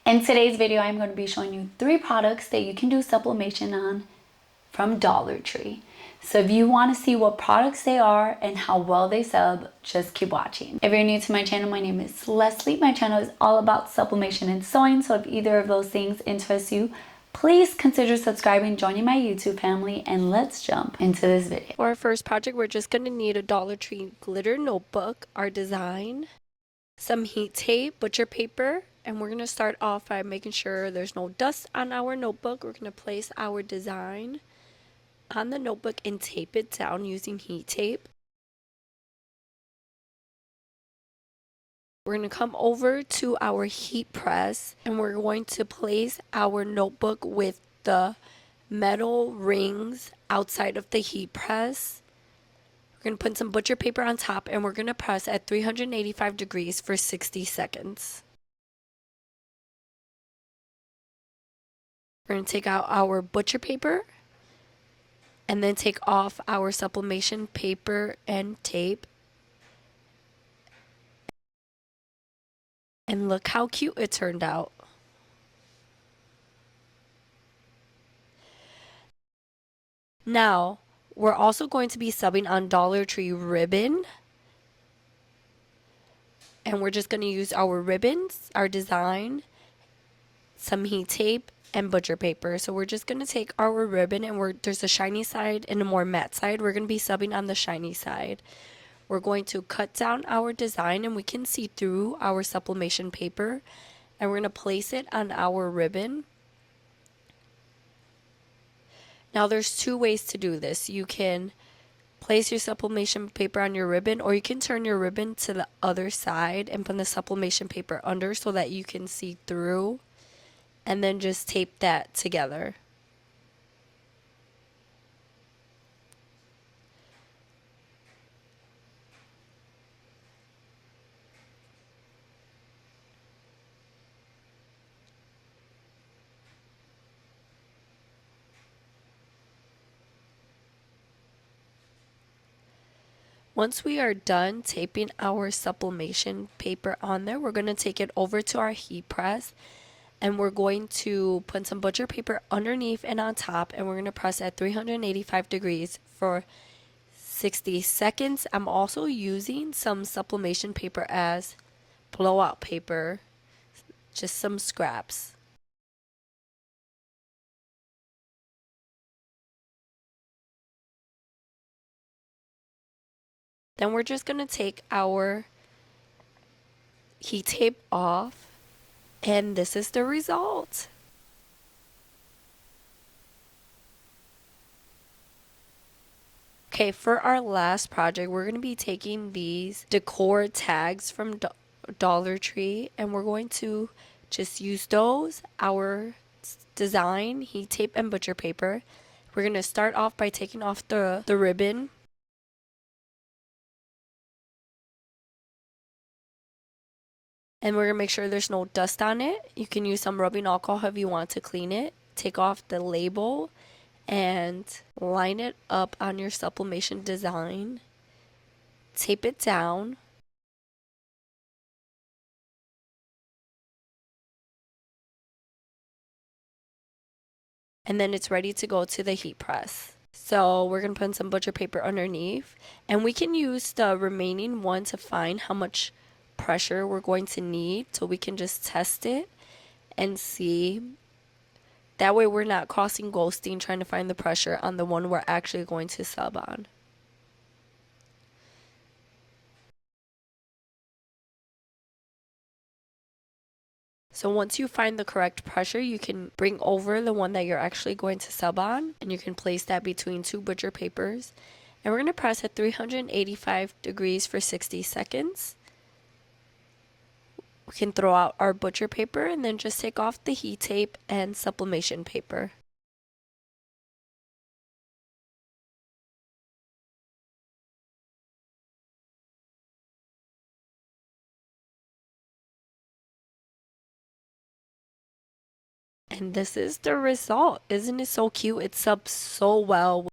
In today's video, I'm going to be showing you 3 products that you can do sublimation on from Dollar Tree. So if you want to see what products they are and how well they sub, just keep watching. If you're new to my channel, my name is Leslie. My channel is all about sublimation and sewing. So if either of those things interest you, please consider subscribing, joining my YouTube family, and let's jump into this video. For our first project, we're just going to need a Dollar Tree glitter notebook, our design, some heat tape, butcher paper, and we're going to start off by making sure there's no dust on our notebook. We're going to place our design on the notebook and tape it down using heat tape. We're going to come over to our heat press and we're going to place our notebook with the metal rings outside of the heat press. We're going to put some butcher paper on top and we're going to press at 385 degrees for 60 seconds. We're going to take out our butcher paper and then take off our sublimation paper and tape. And look how cute it turned out. Now, we're also going to be subbing on Dollar Tree ribbon. And we're just going to use our ribbons, our design, some heat tape, and butcher paper. So we're just going to take our ribbon and there's a shiny side and a more matte side. We're going to be subbing on the shiny side. We're going to cut down our design and we can see through our sublimation paper. And we're going to place it on our ribbon. Now there's 2 ways to do this. You can place your sublimation paper on your ribbon, or you can turn your ribbon to the other side and put the sublimation paper under so that you can see through, and then just tape that together. Once we are done taping our sublimation paper on there, we're going to take it over to our heat press and we're going to put some butcher paper underneath and on top, and we're going to press at 385 degrees for 60 seconds. I'm also using some sublimation paper as blowout paper, just some scraps. Then we're just going to take our heat tape off, and this is the result. Okay, for our last project, we're going to be taking these decor tags from Dollar Tree, and we're going to just use those, our design, heat tape, and butcher paper. We're going to start off by taking off the ribbon. And we're going to make sure there's no dust on it. You can use some rubbing alcohol if you want to clean it. Take off the label and line it up on your sublimation design. Tape it down. And then it's ready to go to the heat press. So we're going to put some butcher paper underneath. And we can use the remaining one to find how much pressure we're going to need, so we can just test it and see. That way we're not crossing ghosting trying to find the pressure on the one we're actually going to sub on. So once you find the correct pressure, you can bring over the one that you're actually going to sub on, and you can place that between 2 butcher papers. And we're going to press at 385 degrees for 60 seconds. We can throw out our butcher paper and then just take off the heat tape and sublimation paper. And this is the result. Isn't it so cute? It subs so well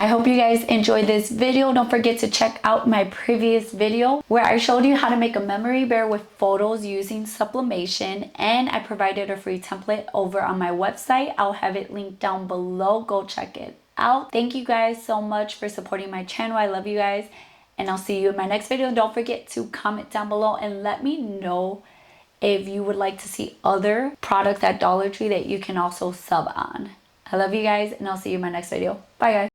I hope you guys enjoyed this video. Don't forget to check out my previous video where I showed you how to make a memory bear with photos using sublimation, and I provided a free template over on my website. I'll have it linked down below. Go check it out. Thank you guys so much for supporting my channel. I love you guys, and I'll see you in my next video. Don't forget to comment down below and let me know if you would like to see other products at Dollar Tree that you can also sub on. I love you guys, and I'll see you in my next video. Bye guys.